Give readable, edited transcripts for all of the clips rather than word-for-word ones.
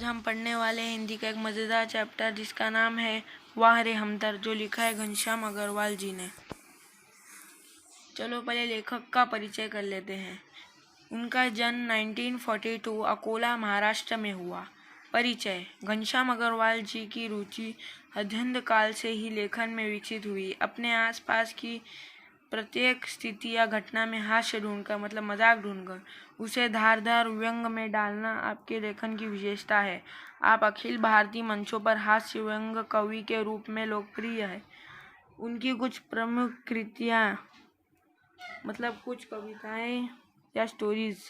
आज हम पढ़ने वाले हैं हिंदी का एक मज़ेदार चैप्टर जिसका नाम है वाह रे हमदर्द, जो लिखा है घनश्याम अग्रवाल जी ने। चलो पहले लेखक का परिचय कर लेते हैं। उनका जन्म 1942 अकोला महाराष्ट्र में हुआ। परिचय: घनश्याम अग्रवाल जी की रुचि अध्ययन काल से ही लेखन में विकसित हुई। अपने आसपास की प्रत्येक स्थिति या घटना में हास्य ढूंढकर, मतलब मजाक ढूंढकर, उसे धारदार व्यंग में डालना आपके लेखन की विशेषता है। आप अखिल भारतीय मंचों पर हास्य व्यंग कवि के रूप में लोकप्रिय हैं। उनकी कुछ प्रमुख कृतियाँ, मतलब कुछ कविताएं या स्टोरीज: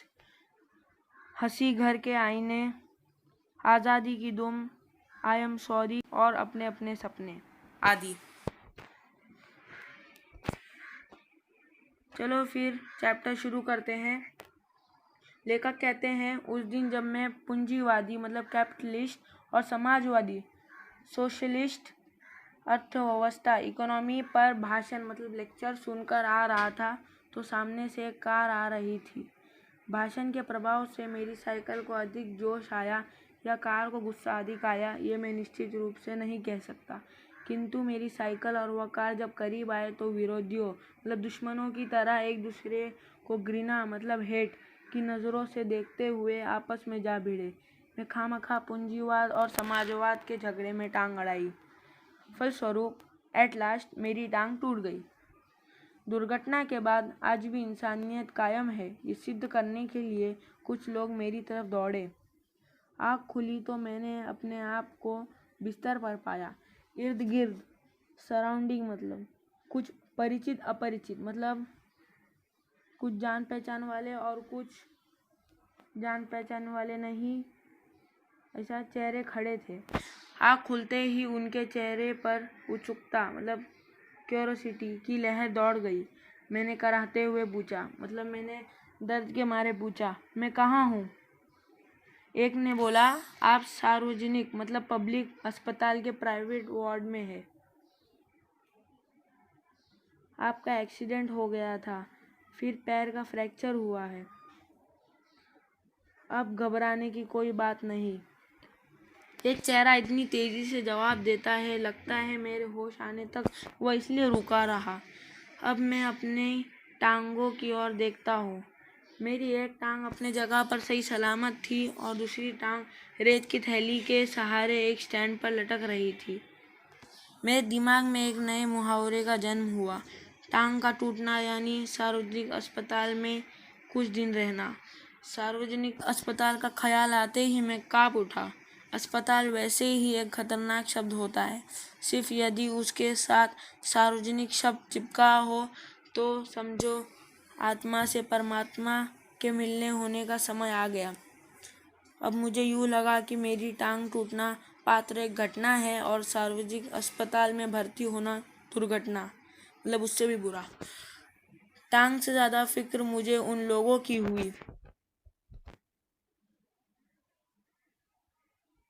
हंसी घर के आईने, आज़ादी की दुम, आई एम सॉरी और अपने अपने सपने आदि। चलो फिर चैप्टर शुरू करते हैं। लेखक कहते हैं, उस दिन जब मैं पूंजीवादी मतलब कैपिटलिस्ट और समाजवादी सोशलिस्ट अर्थव्यवस्था इकोनॉमी पर भाषण मतलब लेक्चर सुनकर आ रहा था तो सामने से एक कार आ रही थी। भाषण के प्रभाव से मेरी साइकिल को अधिक जोश आया या कार को गुस्सा अधिक आया, ये मैं निश्चित रूप से नहीं कह सकता। किंतु मेरी साइकिल और वह कार जब करीब आए तो विरोधियों मतलब दुश्मनों की तरह एक दूसरे को घृणा मतलब हेट की नज़रों से देखते हुए आपस में जा भिड़े। मैं खामखा पूंजीवाद और समाजवाद के झगड़े में टांग अड़ाई। फलस्वरूप एट लास्ट मेरी टांग टूट गई। दुर्घटना के बाद आज भी इंसानियत कायम है, ये सिद्ध करने के लिए कुछ लोग मेरी तरफ दौड़े। आँख खुली तो मैंने अपने आप को बिस्तर पर पाया। इर्द गिर्द सराउंडिंग मतलब कुछ परिचित अपरिचित, मतलब कुछ जान पहचान वाले और कुछ जान पहचान वाले नहीं, ऐसा चेहरे खड़े थे। आँख खुलते ही उनके चेहरे पर उत्सुकता मतलब क्यूरोसिटी की लहर दौड़ गई। मैंने कराहते हुए पूछा, मतलब मैंने दर्द के मारे पूछा, मैं कहाँ हूँ? एक ने बोला, आप सार्वजनिक मतलब पब्लिक अस्पताल के प्राइवेट वार्ड में है। आपका एक्सीडेंट हो गया था, फिर पैर का फ्रैक्चर हुआ है। अब घबराने की कोई बात नहीं। एक चेहरा इतनी तेजी से जवाब देता है, लगता है मेरे होश आने तक वह इसलिए रुका रहा। अब मैं अपनी टांगों की ओर देखता हूँ। मेरी एक टांग अपने जगह पर सही सलामत थी और दूसरी टांग रेत की थैली के सहारे एक स्टैंड पर लटक रही थी। मेरे दिमाग में एक नए मुहावरे का जन्म हुआ, टांग का टूटना यानी सार्वजनिक अस्पताल में कुछ दिन रहना। सार्वजनिक अस्पताल का ख्याल आते ही मैं काँप उठा। अस्पताल वैसे ही एक खतरनाक शब्द होता है, सिर्फ यदि उसके साथ सार्वजनिक शब्द चिपका हो तो समझो आत्मा से परमात्मा के मिलने होने का समय आ गया। अब मुझे यूँ लगा कि मेरी टांग टूटना पात्र एक घटना है और सार्वजनिक अस्पताल में भर्ती होना दुर्घटना, मतलब उससे भी बुरा। टांग से ज़्यादा फिक्र मुझे उन लोगों की हुई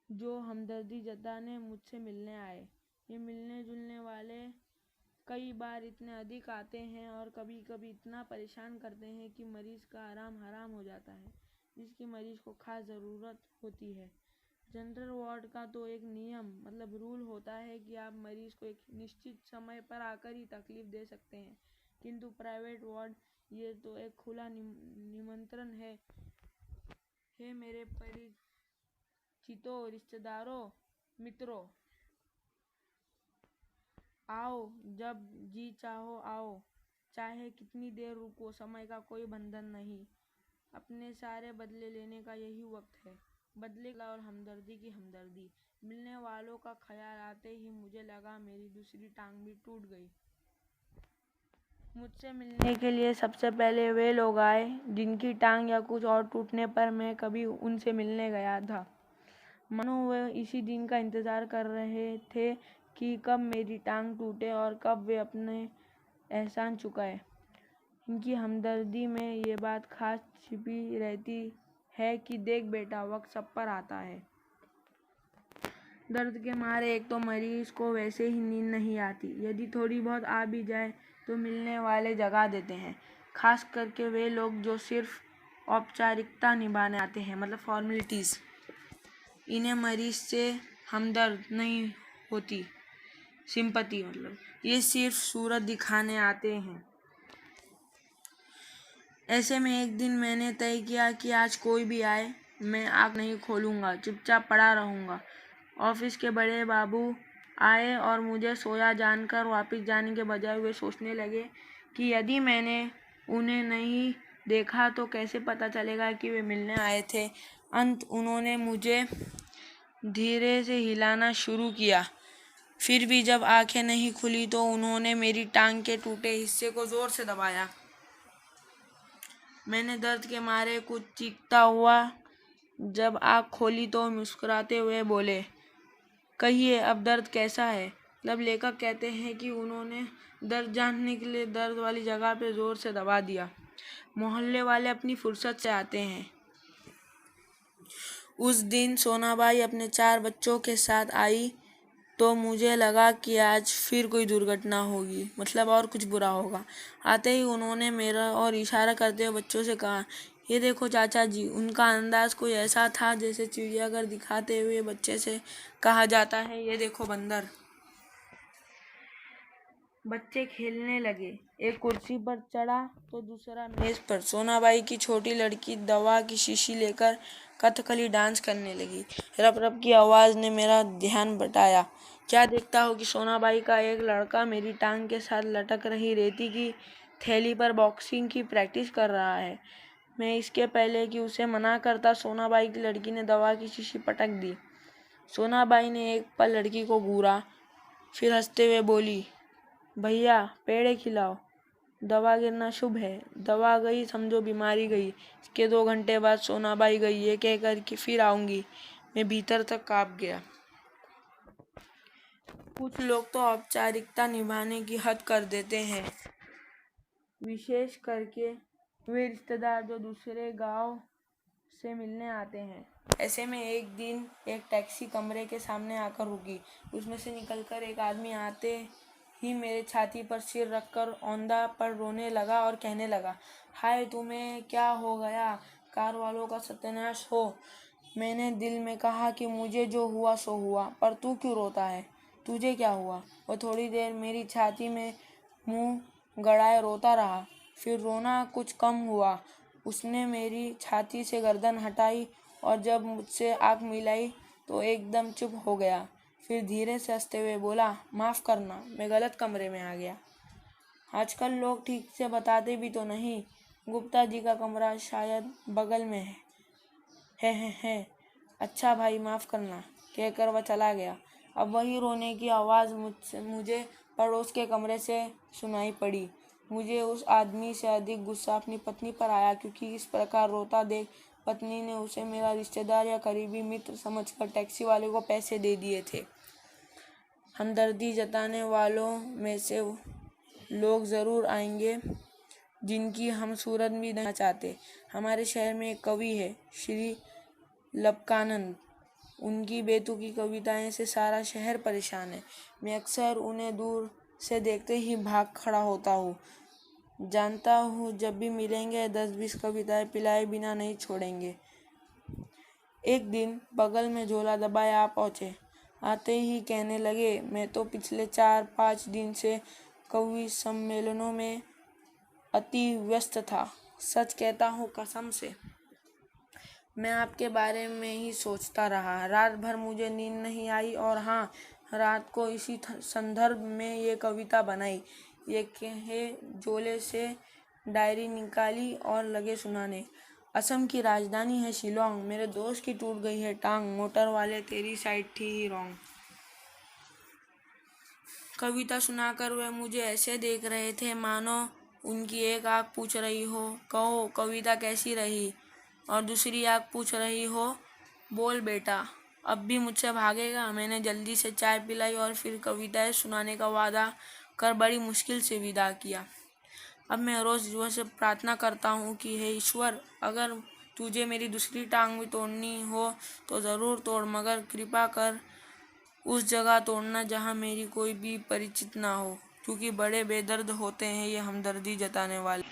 जो हमदर्दी जताने मुझसे मिलने आए। ये मिलने जुलने वाले कई बार इतने अधिक आते हैं और कभी कभी इतना परेशान करते हैं कि मरीज का आराम हराम हो जाता है, जिसकी मरीज को खास ज़रूरत होती है। जनरल वार्ड का तो एक नियम मतलब रूल होता है कि आप मरीज को एक निश्चित समय पर आकर ही तकलीफ दे सकते हैं, किंतु प्राइवेट वार्ड ये तो एक खुला निमंत्रण है। हे मेरे परिचितों, रिश्तेदारों, मित्रों, आओ, जब जी चाहो आओ, चाहे कितनी देर रुको, समय का कोई बंधन नहीं। अपने सारे बदले लेने का यही वक्त है। बदले और हमदर्दी की हमदर्दी। मिलने वालों का ख्याल आते ही मुझे लगा मेरी दूसरी टांग भी टूट गई। मुझसे मिलने के लिए सबसे पहले वे लोग आए जिनकी टांग या कुछ और टूटने पर मैं कभी उनसे मिलने गया था। मानो वे इसी दिन का इंतज़ार कर रहे थे कि कब मेरी टांग टूटे और कब वे अपने एहसान चुकाए। इनकी हमदर्दी में ये बात खास छिपी रहती है कि देख बेटा, वक्त सब पर आता है। दर्द के मारे एक तो मरीज को वैसे ही नींद नहीं आती, यदि थोड़ी बहुत आ भी जाए तो मिलने वाले जगा देते हैं, खास करके वे लोग जो सिर्फ औपचारिकता निभाने आते हैं, मतलब फॉर्मेलिटीज़। इन्हें मरीज से हमदर्द नहीं होती, सिंपैथी मतलब। ये सिर्फ सूरत दिखाने आते हैं। ऐसे में एक दिन मैंने तय किया कि आज कोई भी आए, मैं आँख नहीं खोलूँगा, चुपचाप पड़ा रहूँगा। ऑफिस के बड़े बाबू आए और मुझे सोया जानकर वापस जाने के बजाय वे सोचने लगे कि यदि मैंने उन्हें नहीं देखा तो कैसे पता चलेगा कि वे मिलने आए थे। अंत उन्होंने मुझे धीरे से हिलाना शुरू किया। फिर भी जब आंखें नहीं खुली तो उन्होंने मेरी टांग के टूटे हिस्से को जोर से दबाया। मैंने दर्द के मारे कुछ चीखता हुआ जब आँख खोली तो मुस्कुराते हुए बोले, कहिए अब दर्द कैसा है। मतलब लेखक कहते हैं कि उन्होंने दर्द जानने के लिए दर्द वाली जगह पे जोर से दबा दिया। मोहल्ले वाले अपनी फुर्सत से आते हैं। उस दिन सोनाबाई अपने 4 बच्चों के साथ आई तो मुझे लगा कि आज फिर कोई दुर्घटना होगी, मतलब और कुछ बुरा होगा। आते ही उन्होंने मेरा और इशारा करते हुए बच्चों से कहा, ये देखो चाचा जी। उनका अंदाज कोई ऐसा था जैसे चिड़ियाघर दिखाते हुए बच्चे से कहा जाता है, ये देखो बंदर। बच्चे खेलने लगे। एक कुर्सी पर चढ़ा तो दूसरा मेज पर। सोनाबाई की छोटी लड़की दवा की शीशी लेकर कथकली डांस करने लगी। रप रप की आवाज ने मेरा ध्यान बटाया। क्या देखता हूँ कि सोनाबाई का एक लड़का मेरी टांग के साथ लटक रही रेती की थैली पर बॉक्सिंग की प्रैक्टिस कर रहा है। मैं इसके पहले कि उसे मना करता, सोनाबाई की लड़की ने दवा की शीशी पटक दी। सोनाबाई ने एक पल लड़की को घूरा, फिर हंसते हुए बोली, भैया पेड़े खिलाओ, दवा गिरना शुभ है। दवा गई समझो बीमारी गई। इसके 2 घंटे बाद सोनाबाई गई ये कहकर कि फिर आऊंगी। मैं भीतर तक कांप गया। कुछ लोग तो औपचारिकता निभाने की हद कर देते हैं, विशेष करके वे रिश्तेदार जो दूसरे गांव से मिलने आते हैं। ऐसे में एक दिन एक टैक्सी कमरे के सामने आकर रुकी। उसमें से निकलकर एक आदमी आते ही मेरे छाती पर सिर रखकर औंधा पर रोने लगा और कहने लगा, हाय तुम्हें क्या हो गया, कार वालों का सत्यानाश हो। मैंने दिल में कहा कि मुझे जो हुआ सो हुआ, पर तू क्यों रोता है, तुझे क्या हुआ। वो थोड़ी देर मेरी छाती में मुंह गड़ाए रोता रहा, फिर रोना कुछ कम हुआ। उसने मेरी छाती से गर्दन हटाई और जब मुझसे आँख मिलाई तो एकदम चुप हो गया। फिर धीरे से हंसते हुए बोला, माफ़ करना, मैं गलत कमरे में आ गया। आजकल लोग ठीक से बताते भी तो नहीं, गुप्ता जी का कमरा शायद बगल में है। अच्छा भाई माफ़ करना, कहकर वह चला गया। अब वही रोने की आवाज़ मुझे पड़ोस के कमरे से सुनाई पड़ी। मुझे उस आदमी से अधिक गुस्सा अपनी पत्नी पर आया, क्योंकि इस प्रकार रोता देख पत्नी ने उसे मेरा रिश्तेदार या करीबी मित्र समझकर टैक्सी वाले को पैसे दे दिए थे। हमदर्दी जताने वालों में से लोग ज़रूर आएंगे जिनकी हम सूरत भी नहीं चाहते। हमारे शहर में एक कवि है, श्री लबकानंद। उनकी बेतुकी कविताएं से सारा शहर परेशान है। मैं अक्सर उन्हें दूर से देखते ही भाग खड़ा होता हूँ। जानता हूँ जब भी मिलेंगे 10-20 कविताएं पिलाए बिना नहीं छोड़ेंगे। एक दिन बगल में झोला दबाए आ पहुँचे। आते ही कहने लगे, मैं तो पिछले 4-5 दिन से कवि सम्मेलनों में अति व्यस्त था। सच कहता हूँ कसम से, मैं आपके बारे में ही सोचता रहा। रात भर मुझे नींद नहीं आई और हाँ, रात को इसी संदर्भ में ये कविता बनाई। ये कहे झोले से डायरी निकाली और लगे सुनाने। असम की राजधानी है शिलोंग। मेरे दोस्त की टूट गई है टांग, मोटर वाले तेरी साइड थी ही रॉन्ग। कविता सुनाकर वे मुझे ऐसे देख रहे थे मानो उनकी एक आँख पूछ रही हो, कहो कविता कैसी रही, और दूसरी आँख पूछ रही हो, बोल बेटा अब भी मुझसे भागेगा। मैंने जल्दी से चाय पिलाई और फिर कविताएं सुनाने का वादा कर बड़ी मुश्किल से विदा किया। अब मैं रोज़ से प्रार्थना करता हूँ कि हे ईश्वर, अगर तुझे मेरी दूसरी टांग भी तोड़नी हो तो ज़रूर तोड़, मगर कृपा कर उस जगह तोड़ना जहाँ मेरी कोई भी परिचित ना हो, क्योंकि बड़े बेदर्द होते हैं ये हमदर्दी जताने वाले।